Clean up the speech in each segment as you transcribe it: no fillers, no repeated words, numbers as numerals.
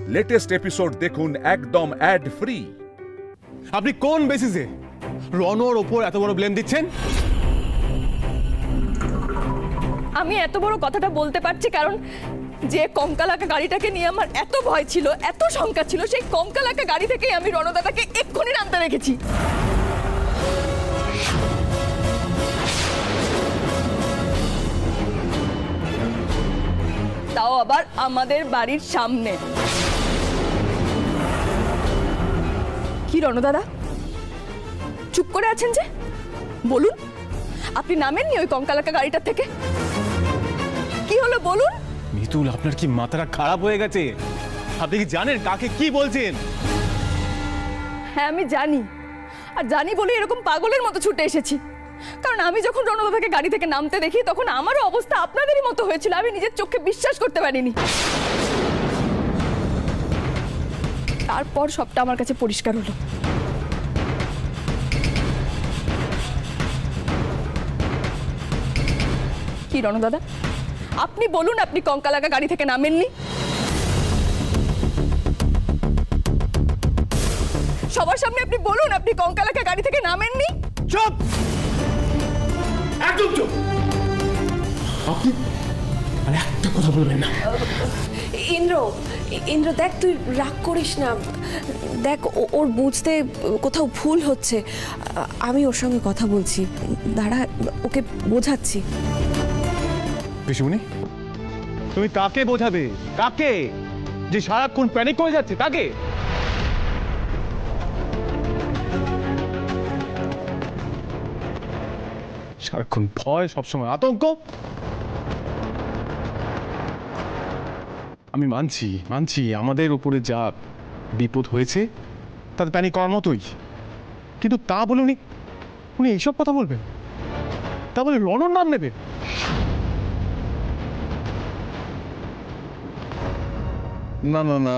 Latest episode দেখুন একদম add free. আপনি কোন বেসিসে রনর ওপর এত বড় ব্লেম দিচ্ছেন? আমি এত বড় কথাটা বলতে পারছি কারণ যে কঙ্কালাকা গাড়িটাকে নিয়ে আমার এত ভয় ছিল, এত শঙ্কা ছিল, সেই কঙ্কালাকা গাড়ি থেকেই আমি রণদাদাকে এক্ষুনি নামতে রেখেছি। তাও আবার আমাদের বাড়ির সামনে। কি রণদাদা চুপ করে আছেন যে? বলুন, আপনি নামেননি ওই কঙ্কালাকা গাড়িটার থেকে? কি হলো বলুন? মিতুল, আপনার কি মাথাটা খারাপ হয়ে গেছে? আপনি কি জানেন কাকে কি বলছেন? হ্যাঁ আমি জানি, আর জানি বলে এরকম পাগলের মতো ছুটে এসেছি। কারণ আমি যখন রণদাদাকে গাড়ি থেকে নামতে দেখি তখন আমারও অবস্থা আপনাদেরই মতো হয়েছিল। আমি নিজের চোখে বিশ্বাস করতে পারিনি। তারপর সবটা আমার কাছে পরিষ্কার হলো। কি রণদাদা, আপনি বলুন, আপনি কঙ্কালাকা গাড়ি থেকে নামেননি? সবার সামনে আপনি বলুন, আপনি কঙ্কালাকা গাড়ি থেকে নামেননি? চুপ, একদম চুপ। আপনি আর একটা কথা বলবেন না। ইন্দ্র দেখ, তুই রাগ করিস না। দেখ, ওর বুঝতে কোথাও ভুল হচ্ছে। আমি ওর সঙ্গে কথা বলছি, দাঁড়া, ওকে বোঝাচ্ছি। পিসিমণি, তুমি কাকে বোঝাবে? কাকে? যে সারাক্ষণ প্যানিক করে যাচ্ছে তাকে? সারাক্ষণ ভয়, সবসময় আতঙ্ক। আমি মানছি আমাদের উপরে যা বিপদ হয়েছে তাতে প্যানিক করার মতোই, কিন্তু তা বলে উনি এইসব কথা বলবেন? তা বলে রণর নাম নেবে? না না না,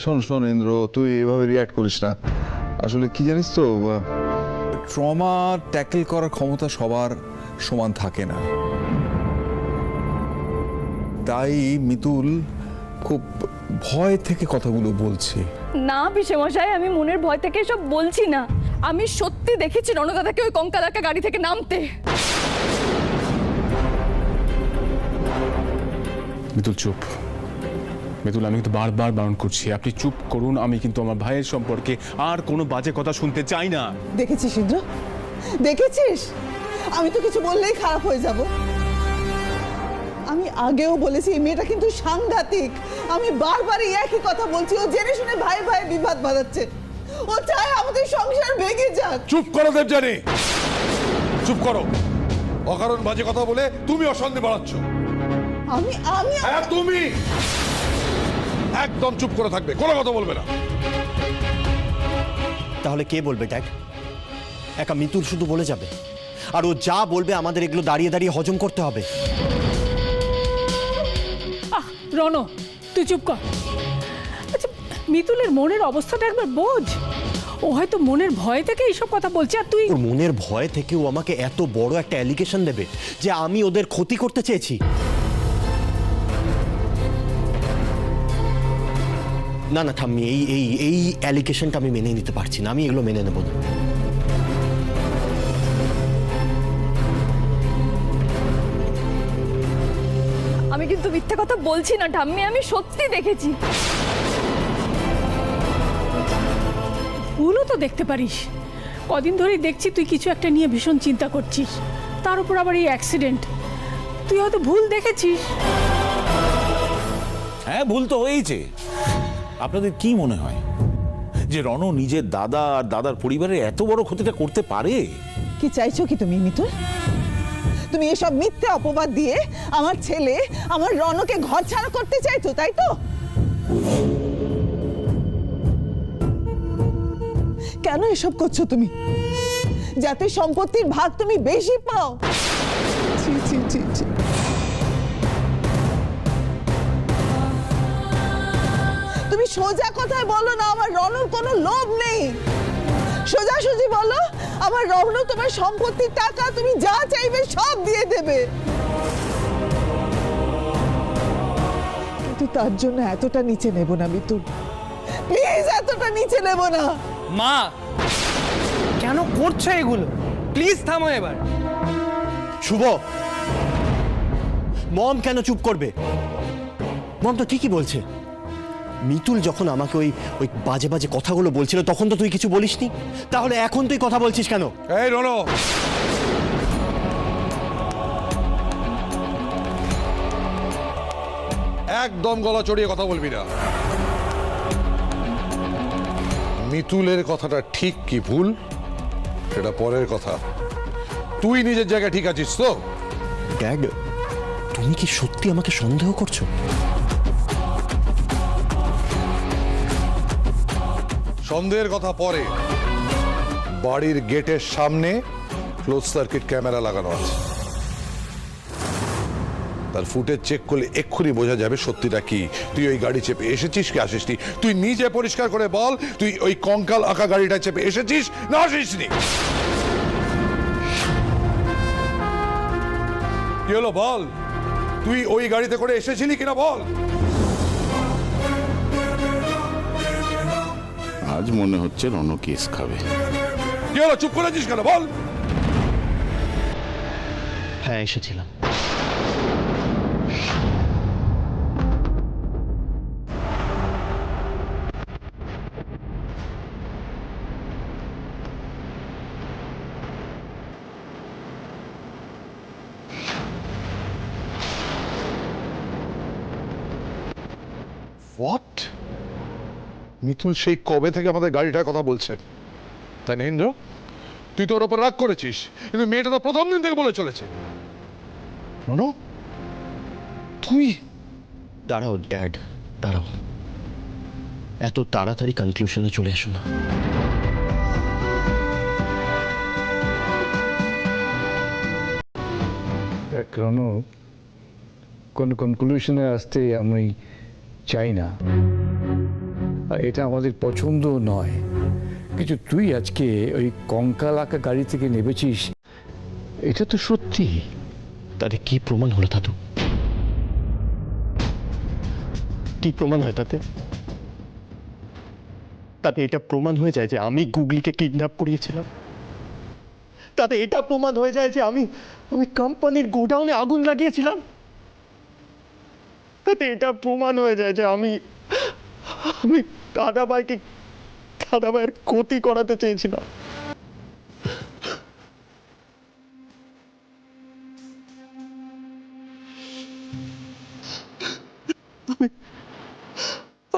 শোন ইন্দ্র, তুই এভাবে রিয়াক্ট করিস না। আসলে কি জানিস তো, ট্রমা ট্যাকেল করার ক্ষমতা সবার সমান থাকে না। তাই মিতুল খুব ভয় থেকে কথাগুলো বলছে। না পিসেমশাই, আমি মনের ভয় থেকে সব বলছি না। আমি সত্যি দেখেছি রণদাদাকে ওই কঙ্কালাকা গাড়ি থেকে নামতে। মিতুল চুপ। মিতুল, আমি কিন্তু বারবার বারণ করছি, আপনি চুপ করুন। আমি কিন্তু আমার ভাইয়ের সম্পর্কে আর কোনো বাজে কথা শুনতে চাই না। দেখেছিস ইন্দ্র, দেখেছিস? আমি তো কিছু বললেই খারাপ হয়ে যাব। আমি আগেও বলেছি এই মেয়েটা কিন্তু সাংঘাতিক। আমি বারবারই একই কথা বলছি। ও জেনে শুনে ভাই ভাই বিবাদ বাঁধাচ্ছে। ও চায় আমাদের সংসার ভেঙে যাক। চুপ করো দেবযানী, চুপ করো। অকারণ বাজে কথা বলে তুমি অশান্তি বাড়াচ্ছ। আমি আমি হ্যাঁ তুমি একদম চুপ করে থাকবে, কোনো কথা বলবে না। তাহলে কে বলবে ড্যাড? একা মিতুল শুধু বলে যাবে, আর ও যা বলবে আমাদের এগুলো দাঁড়িয়ে দাঁড়িয়ে হজম করতে হবে। রণ, তুই চুপ কর। আচ্ছা, মিতুলের মনের অবস্থাটা একবার বোঝ। ও হয়তো মনের ভয় থেকে এইসব কথা বলছে, আর তুই ওর মনের ভয় থেকে ও আমাকে এত বড় একটা অ্যালিগেশন দেবে যে আমি ওদের ক্ষতি করতে চেয়েছি। না না ঠাম্মি, এই অ্যালিগেশনটা আমি মেনে নিতে পারছি না। আমি এগুলো মেনে নেব না। আমি কিন্তু মিথ্যে কথা বলছি না ঠাম্মি, আমি সত্যি দেখেছি। ভুলও তো দেখতে পারিস। কদিন ধরেই দেখছি তুই কিছু একটা নিয়ে ভীষণ চিন্তা করছিস, তার উপর আবার এই অ্যাক্সিডেন্ট। তুই হয়তো ভুল দেখেছিস। হ্যাঁ, ভুল তো হয়েছে। আপনাদের কি মনে হয় যে রণ নিজের দাদা আর দাদার পরিবারের এত বড় ক্ষতিটা করতে পারে? কি চাইছো কি তুমি মিতুল? তুমি এসব মিথ্যে অপবাদ দিয়ে আমার ছেলে, আমার রণকে ঘর ছাড়া করতে চাইছো, তাই তো? কেন এসব করছো তুমি? যাতে সম্পত্তির ভাগ তুমি বেশি পাও। ছি ছি ছি ছি। তুমি সোজা কথায় বলো না, আমার রণর কোনো লোভ নেই। সোজাসুজি বলো, আমার রণ তোমার সম্পত্তির টাকা তুমি যা চাইবে সব দিয়ে দেবে। কিন্তু তার জন্য এতটা নিচে নেব না মিতুল, প্লিজ এতটা নিচে নেব না। মা কেন করছো এগুলো? প্লিজ থামো এবার। শুভ, মম কেন চুপ করবে? মম তো ঠিকই বলছে। মিতুল যখন আমাকে ওই ওই বাজে বাজে কথাগুলো বলছিল তখন তো তুই কিছু বলিসনি, তাহলে এখন তুই কথা বলছিস কেন? এই রনো, একদম গলা চড়িয়ে কথা বলবি না। মিতুলের কথাটা ঠিক কি ভুল সেটা পরের কথা, তুই নিজের জায়গায় ঠিক আছিস তো? ড্যাড, তুমি কি সত্যি আমাকে সন্দেহ করছো? সন্দেহের কথা পরে, বাড়ির গেটের সামনে ক্লোজ সার্কিট ক্যামেরা লাগানো আছে, তার ফুটেজ চেক করলে এক্ষুনি বোঝা যাবে সত্যিটা কি। তুই ওই গাড়ি চেপে এসেছিস কি আসিসনি? তুই নিজে পরিষ্কার করে বল, তুই ওই কঙ্কাল আঁকা গাড়িটা চেপে এসেছিস না আসিসনি? কি হলো বল, তুই ওই গাড়িতে করে এসেছিলি কিনা বল। আজ মনে হচ্ছে রনো কেস খাবে। কি হলো, চুপ করেছিস কেন বল? হ্যাঁ, এসেছিলাম। হোয়াট? মিথুন সেই কবে থেকে আমাদের গাড়িটার কথা বলছে, তাই না ইন্দ্র? তুই তো ওর ওপর রাগ করেছিস, কিন্তু মেয়েটা তো প্রথম দিন থেকে বলে চলেছে। রনো, তুই দাঁড়াও ড্যাড, দাঁড়াও। এত তাড়াতাড়ি কনক্লুশনে চলে আসো না। রনো, কোনো কনক্লুশনে আসতে আমি চাই না, আর এটা আমাদের পছন্দ নয়। কিন্তু তুই আজকে ওই কঙ্কাল আঁকা গাড়ি থেকে নেমেছিস, এটা তো সত্যি। তাতে কি প্রমাণ হলো দাদু? কি প্রমাণ হয় তাতে? তাতে এটা প্রমাণ হয়ে যায় যে আমি গুগলিকে কিডন্যাপ করিয়েছিলাম? তাতে এটা প্রমাণ হয়ে যায় যে আমি কোম্পানির গোডাউনে আগুন লাগিয়েছিলাম? তাতে এটা প্রমাণ হয়ে যায় যে আমি দাদাভাইয়ের ক্ষতি করাতে চেয়েছিলাম?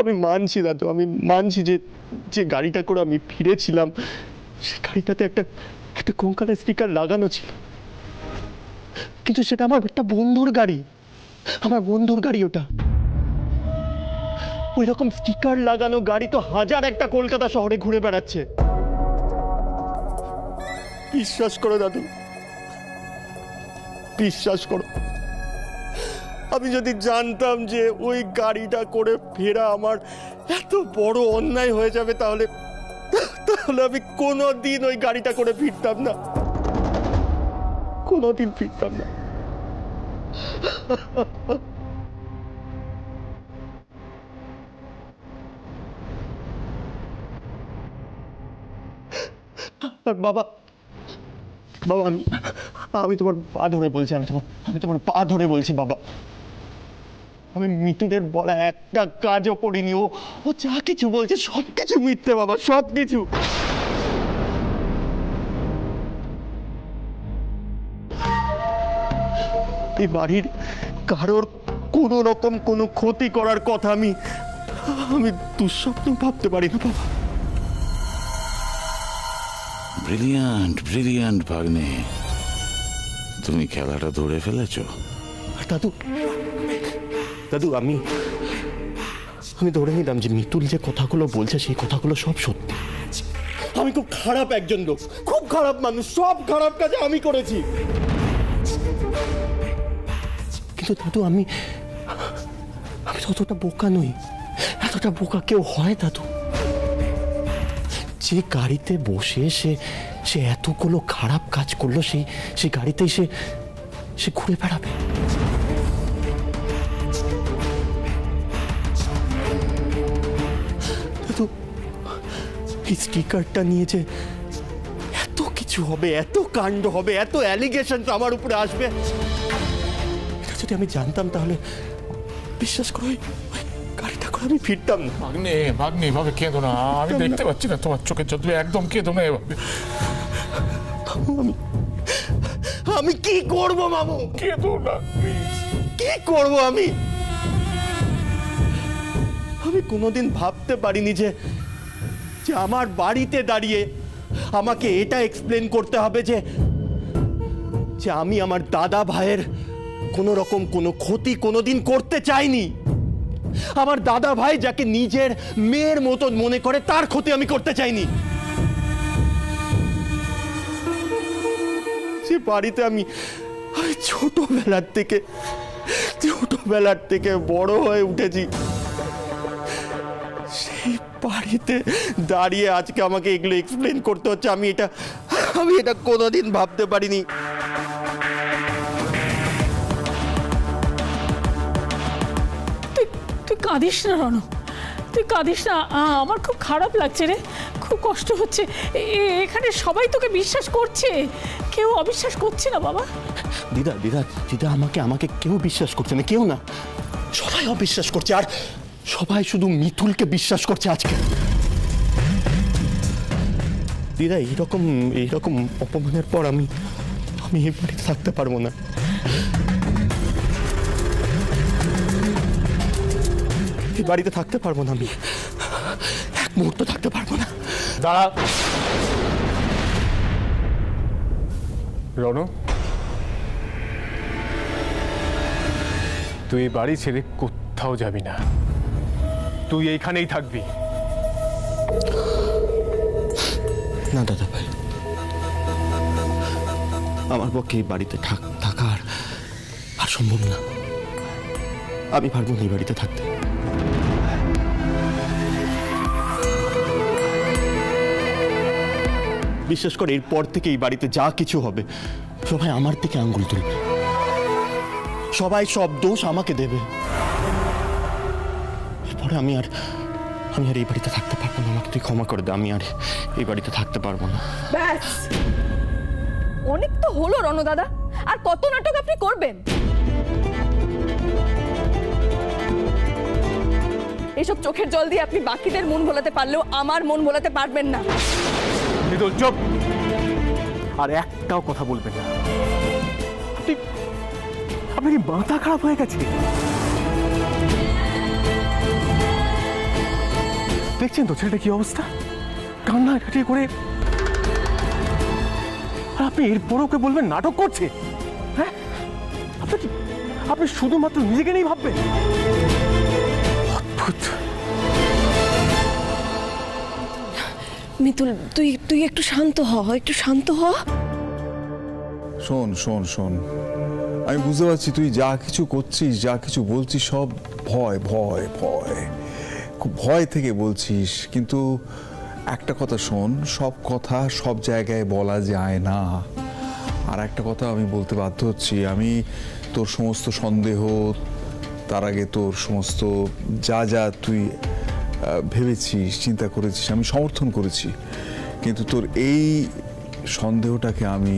আমি মানছি দাদু, আমি মানছি যে যে গাড়িটা করে আমি ফিরেছিলাম সে গাড়িটাতে একটা কঙ্কালের স্টিকার লাগানো ছিল, কিন্তু সেটা আমার একটা বন্ধুর গাড়ি, আমার বন্ধুর গাড়ি ওটা। ওই রকম স্টিকার লাগানো গাড়ি তো হাজার একটা কলকাতা শহরে ঘুরে বেড়াচ্ছে। বিশ্বাস করো দাদু, বিশ্বাস করো, আমি যদি জানতাম যে ওই গাড়িটা করে ফেরা আমার এত বড় অন্যায় হয়ে যাবে তাহলে আমি কোনোদিন ওই গাড়িটা করে ফিরতাম না, কোনোদিন ফিরতাম না। বাবা, আমি তোমার পা ধরে বলছি, আমি তোমার পা ধরে বলছি বাবা, আমি মিতুনের বলা একটা কাজও করিনি। ও যা কিছু বলছে সব কিছু মিথ্যে বাবা, সব কিছু। এই বাড়ির কারোর কোনো রকম কোনো ক্ষতি করার কথা আমি দুঃস্বপ্ন ভাবতে পারি না বাবা। ব্রিলিয়ান্ট ব্রিলিয়ান্ট ভাগ্নে, তুমি খেলাটা ধরে ফেলেছো। দাদু, আমি ধরে নিলাম যে মিতুল যে কথাগুলো বলছে সেই কথাগুলো সব সত্যি। আমি খুব খারাপ একজন লোক, খুব খারাপ মানুষ, সব খারাপ কাজে আমি করেছি। কিন্তু দাদু, আমি ততটা বোকা নই, এতটা বোকা কেউ হয় দাদু? যে গাড়িতে বসে সে এতগুলো খারাপ কাজ করলো, সেই গাড়িতেই সে ঘুরে বেড়াবে। শুধু এই স্টিকারটা নিয়ে যে এত কিছু হবে, এত কাণ্ড হবে, এত অ্যালিগেশন আমার উপরে আসবে, এটা যদি আমি জানতাম তাহলে বিশ্বাস করো ওই গাড়িটা করে আমি ফিরতাম না। ভাগ্নে ভাগ্নে এভাবে কেঁদো না, আমি দেখতে পাচ্ছি না তোমার চোখের জল, তুমি একদম কেঁদো না এভাবে। আমি কি করব মামু? কেঁদো না প্লিজ। কি করব আমি? আমি কোনোদিন ভাবতে পারিনি যে আমার বাড়িতে দাঁড়িয়ে আমাকে এটা এক্সপ্লেন করতে হবে যে আমি আমার দাদা ভাইয়ের কোনো রকম কোনো ক্ষতি কোনোদিন করতে চাইনি। আমার দাদা ভাই যাকে নিজের মেয়ের মতো মনে করে তার ক্ষতি আমি করতে চাইনি। যে বাড়িতে আমি ছোটবেলার থেকে বড় হয়ে উঠেছি, সেই বাড়িতে দাঁড়িয়ে আজকে আমাকে এগুলো এক্সপ্লেন করতে হচ্ছে, আমি এটা কোনোদিন ভাবতে পারিনি। তুই কাঁদিস না রণ, তুই কাঁদিস না। আমার খুব খারাপ লাগছে রে, খুব কষ্ট হচ্ছে। এখানে সবাই তোকে বিশ্বাস করছে, কেউ অবিশ্বাস করছে না বাবা। দিদা আমাকে কেউ বিশ্বাস করছে না, কেউ না, সবাই অবিশ্বাস করছে। আর সবাই শুধু মিতুলকে বিশ্বাস করছে আজকে। দিদা এইরকম অপমানের পর আমি এই বাড়িতে থাকতে পারবো না। এই বাড়িতে থাকতে পারবো না, আমি এক মুহূর্ত থাকতে পারবো না। দাঁড়া রণ, তুই এই বাড়ি ছেড়ে কোথাও যাবি না, তুই এইখানেই থাকবি। না দাদা ভাই, আমার পক্ষে এই বাড়িতে থাকা আর সম্ভব না। আমি পারবো না এই বাড়িতে থাকতে। বিশেষ করে এরপর থেকে এই বাড়িতে যা কিছু হবে সবাই আমার থেকে আঙ্গুল তুলবে, সবাই সব দোষ আমাকে দেবে। এরপরে আমি আর এই বাড়িতে থাকতে পারবো না। আমাকে তুই ক্ষমা করে দে, আমি আর এই বাড়িতে থাকতে পারবো না। ব্যাস, অনেক তো হলো রণ দাদা, আর কত নাটক আপনি করবেন? এসব চোখের জল দিয়ে আপনি বাকিদের মন ভোলাতে পারলেও আমার মন ভোলাতে পারবেন না। চুপ, আর একটাও কথা বলবেন না। আপনার কি মাথা খারাপ হয়ে গেছে? দেখছেন তো ছেলেটা কি অবস্থা, কান্নাকাটি করে। আর আপনি এরপর ওকে বলবেন নাটক করছে? হ্যাঁ, আপনি শুধুমাত্র নিজেকে নিয়েই ভাববেন। অদ্ভুত। মিতুল, তুই একটু শান্ত হ, একটু শান্ত হ। শোন, আমি বুঝতে পারছি তুই যা কিছু করছিস, যা কিছু বলছিস সব ভয়, খুব ভয় থেকে বলছিস। কিন্তু একটা কথা শোন, সব কথা সব জায়গায় বলা যায় না। আর একটা কথা আমি বলতে বাধ্য হচ্ছি, আমি তোর সমস্ত সন্দেহ, তার আগে তোর সমস্ত যা তুই ভেবেছিস, চিন্তা করেছিস, আমি সমর্থন করেছি। কিন্তু তোর এই সন্দেহটাকে আমি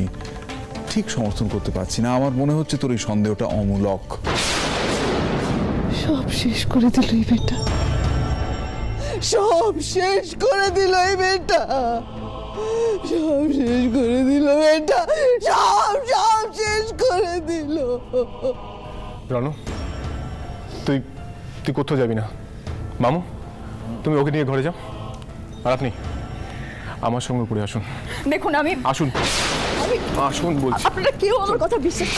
ঠিক সমর্থন করতে পারছি না। আমার মনে হচ্ছে তোর এই সন্দেহটা অমূলক। সব শেষ করে দিল এই মেয়েটা, সব শেষ করে দিল এই মেয়েটা, সব শেষ করে দিল মেয়েটা, সব শেষ করে দিল। রণ, তুই কোথাও যাবি না। মামু, তুমি ওকে নিয়ে ঘরে যাও, আর আপনি আমার সঙ্গে উপরে আসুন। দেখুন আসুন বলছি। আপনারা কেউ আমার কথা বিশ্বাস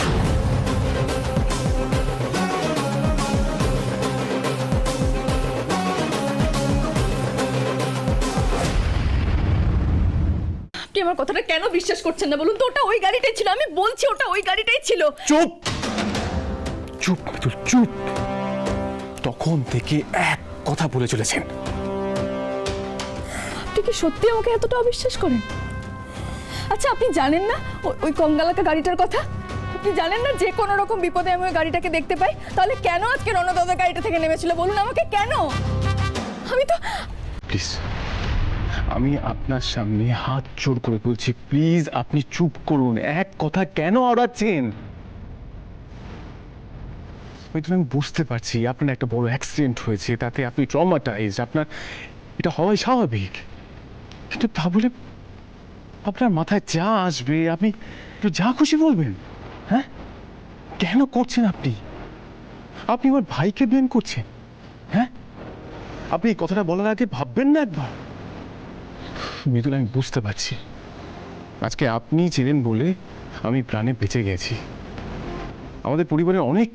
আপনি আমার কথাটা কেন বিশ্বাস করছেন না বলুন তো? ওটা ওই গাড়িটাই ছিল, আমি বলছি ওটা ওই গাড়িটাই ছিল। চুপ মিতুল, চুপ। তখন থেকে এক কথা বলে চলেছেন। আপনি কি সত্যি আমাকে এতটা অবিশ্বাস করেন? আচ্ছা, আপনি জানেন না ওই কঙ্গালাকা গাড়িটার কথা? আপনি জানেন না যে কোনো রকম বিপদে আমি ওই গাড়িটাকে দেখতে পাই? তাহলে কেন আজকে রণদাদা গাড়িটা থেকে নেমেছিল বলুন আমাকে, কেন? প্লিজ, আমি আপনার সামনে হাত জোর করে বলছি, প্লিজ আপনি চুপ করুন। এক কথা কেন আওড়াচ্ছেন? আমি বুঝতে পারছি আপনার একটা বড় অ্যাক্সিডেন্ট হয়েছে, তাতে আপনি ট্রমাটাইজ, আপনার এটা হওয়াই স্বাভাবিক। কিন্তু তা বলে আপনার মাথায় যা আসবে আপনি যা খুশি বলবেন? হ্যাঁ, কেন করছেন আপনি? আপনি আমার ভাইকে ব্লেম করছেন। হ্যাঁ, আপনি এই কথাটা বলার আগে ভাববেন না একবার? মৃদুল, আমি বুঝতে পারছি আজকে আপনি ছিলেন বলে আমি প্রাণে বেঁচে গেছি। আমাদের পরিবারের অনেক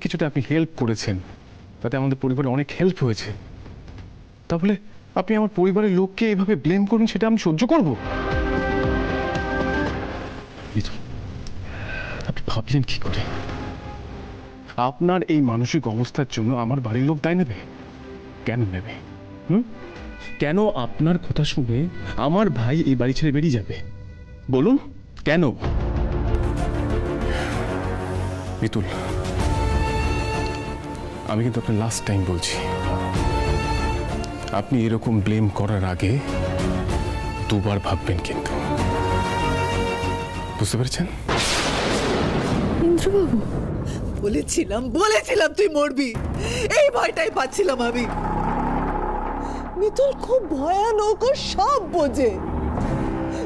কিছুতে আপনি হেল্প করেছেন, তাতে আমাদের পরিবারে অনেক হেল্প হয়েছে। তাহলে আপনি আমার পরিবারের লোককে এভাবে ব্লেম করুন, সেটা আমি সহ্য করব? আপনি ভাবলেন কি করে? আপনার এই মানসিক অবস্থার জন্য আমার বাড়ির লোক দায় নেবে? কেন নেবে? কেন আপনার কথা শুনে আমার ভাই এই বাড়ি ছেড়ে বেরিয়ে যাবে? বলুন কেন? মিতুল, আমি কিন্তু আপনার লাস্ট টাইম বলছি, আপনি এরকম ব্লেম করার আগে দুবার ভাববেন কিন্তু। বুঝতে পেরেছেন? ইন্দ্রবাবু, বলেছিলাম তুই মরবি, এই ভয়টাই পাচ্ছিলাম আমি। মিতুল খুব ভয়ানক, ও সব বোঝে।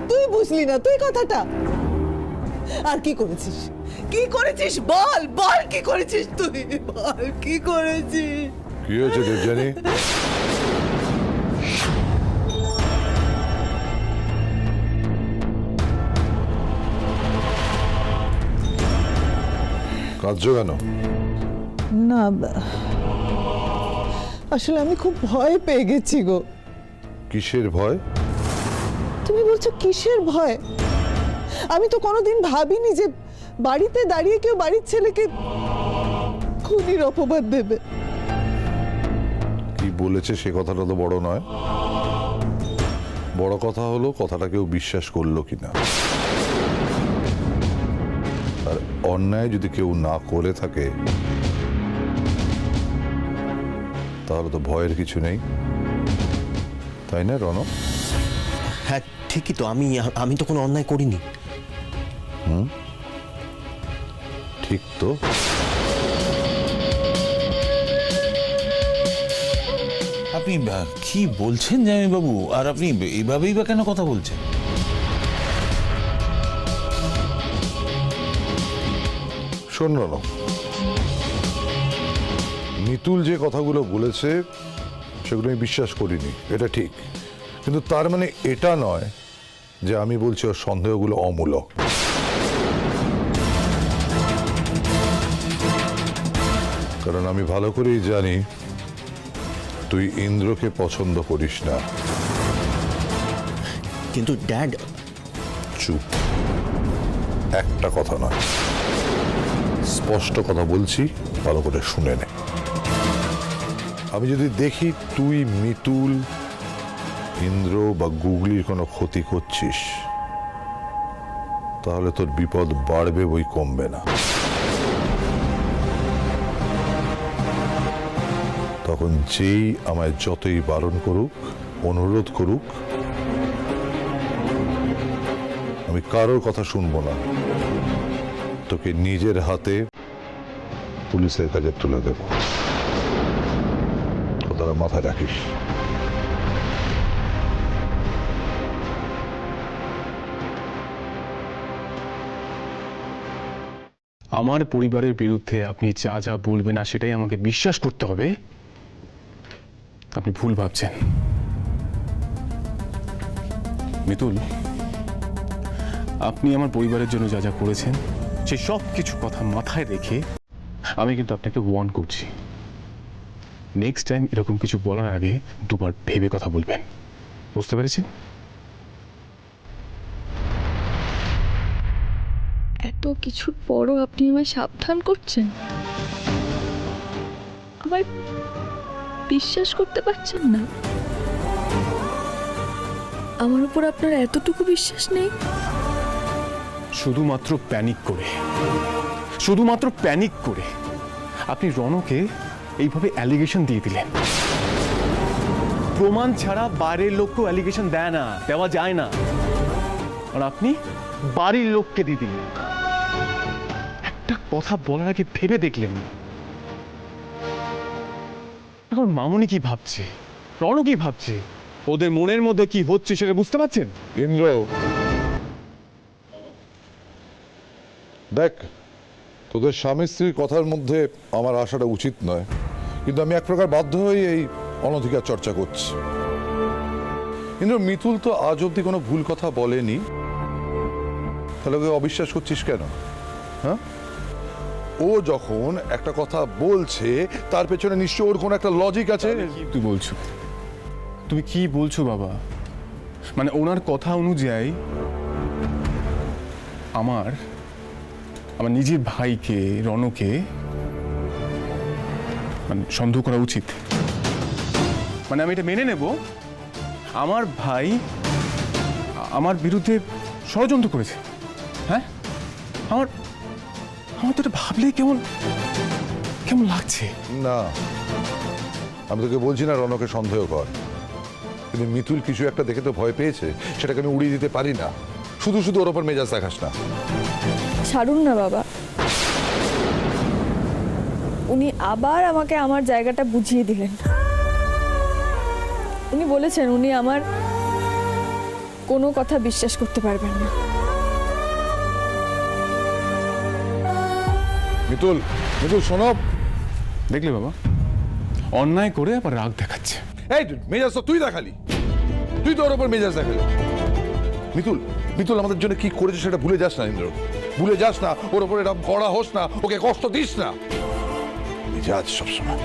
তুই বুঝলি না তুই কথাটা? আর কি করেছিস? বল বল, কি করেছিস তুই? বল কি করেছিস? কি হয়েছে দেবযানী? কাঁদছো কেন? না, আসলে আমি খুব ভয় পেয়ে গেছি গো। কিসের ভয়? তুমি বলছো কিসের ভয়? আমি তো কোনোদিন ভাবিনি যে বাড়িতে দাঁড়িয়ে কেউ বাড়ির ছেলেকে খুনির অপবাদ দেবে। কি বলেছে সে কথাটা তো বড় নয়, বড় কথা হলো কথাটা কেউ বিশ্বাস করলো কিনা। আর অন্যায় যদি কেউ না করে থাকে তাহলে তো ভয়ের কিছু নেই, তাই না রণ? হ্যাঁ ঠিকই তো, আমি তো কোনো অন্যায় করিনি। ঠিক তো। আপনি কি বলছেন জামাইবাবু? আর আপনি এইভাবেই বা কেন কথা বলছেন? শোন রণ, মিতুল যে কথাগুলো বলেছে সেগুলো আমি বিশ্বাস করিনি, এটা ঠিক। কিন্তু তার মানে এটা নয় যে আমি বলছি ওর সন্দেহগুলো অমূলক। কারণ আমি ভালো করেই জানি তুই ইন্দ্রকে পছন্দ করিস না। কিন্তু ড্যাড। চুপ, একটা কথা নয়, স্পষ্ট কথা বলছি, ভালো করে শুনে নে। আমি যদি দেখি তুই মিতুল, ইন্দ্র বা গুগলির কোনো ক্ষতি করছিস, তাহলে তোর বিপদ বাড়বে, বই কমবে না। তখন যেই আমায় যতই বারণ করুক, অনুরোধ করুক, আমি কারোর কথা শুনবো না, তোকে নিজের হাতে পুলিশের কাছে তুলে দেব। কথাটা মাথায় রাখিস। আমার পরিবারের বিরুদ্ধে আপনি যা যা বলবেন না সেটাই আমাকে বিশ্বাস করতে হবে, আপনি ভুল ভাবছেন। মিতুল, আপনি আমার পরিবারের জন্য যা যা করেছেন সেই সব কিছু কথা মাথায় রেখে আমি কিন্তু আপনাকে ওয়ার্ন করছি, নেক্সট টাইম এরকম কিছু বলার আগে দুবার ভেবে কথা বলবেন। বুঝতে পেরেছেন? এত কিছুর পরও আপনি আমায় সাবধান করছেন? আমায় বিশ্বাস করতে পারছেন না? আমার উপর আপনার এতটুকু বিশ্বাস নেই? শুধুমাত্র প্যানিক করে আপনি রণকে এইভাবে অ্যালিগেশন দিয়ে দিলেন। প্রমাণ ছাড়া বাইরের লোককেও অ্যালিগেশন দেয় না, দেওয়া যায় না। আর আপনি বাড়ির লোককে দিয়ে দিলেন। একটা কথা বলার আগে ভেবে দেখলেন। এখন মামুনি কি ভাবছে, রণ কি ভাবছে, ওদের মনের মধ্যে কি হচ্ছে সেটা বুঝতে পারছেন? ইন্দ্র, দেখ, তোদের স্বামী স্ত্রীর কথার মধ্যে আমার আসাটা উচিত নয়, কিন্তু আমি এক প্রকার বাধ্য হয়ে এই অনধিকার চর্চা করছি। ইন্দ্র, মিতুল তো আজ অব্দি কোনো ভুল কথা বলেনি, তাহলে ওকে অবিশ্বাস করছিস কেন? হ্যাঁ, ও যখন একটা কথা বলছে তার পেছনে নিশ্চয় ওর কোনো একটা লজিক আছে। কি তুই বলছো? তুমি কি বলছো বাবা? মানে ওনার কথা অনুযায়ী আমার নিজের ভাইকে, রণকে মানে সন্দেহ করা উচিত? মানে আমি এটা মেনে নেব আমার ভাই আমার বিরুদ্ধে ষড়যন্ত্র করেছে? হ্যাঁ, আমার তো এটা ভাবলেই কেমন কেমন লাগছে। না, আমি তোকে বলছি না রণকে সন্দেহ কর, কিন্তু মিতুল কিছু একটা দেখে তো ভয় পেয়েছে, সেটাকে আমি উড়িয়ে দিতে পারি না। শুধু শুধু ওর ওপর মেজাজ দেখাস না। ছাড়ুন না বাবা, উনি আবার আমাকে আমার জায়গাটা বুঝিয়ে দিলেন। উনি বলেছেন উনি আমার কোনো কথা বিশ্বাস করতে পারবেন না। মিতুল, মিতুল শোনো। দেখলে বাবা, অন্যায় করে আবার রাগ দেখাচ্ছে। এই মেজাজ তো তুই দেখালি, তুই তো ওর ওপর মেজাজ দেখালি। মিতুল, মিতুল আমাদের জন্য কি করেছে সেটা ভুলে যাস না ইন্দ্র, ভুলে যাস না। ওর ওপর এটা ভরা হোস না, ওকে কষ্ট দিস না। মেজাজ সবসময়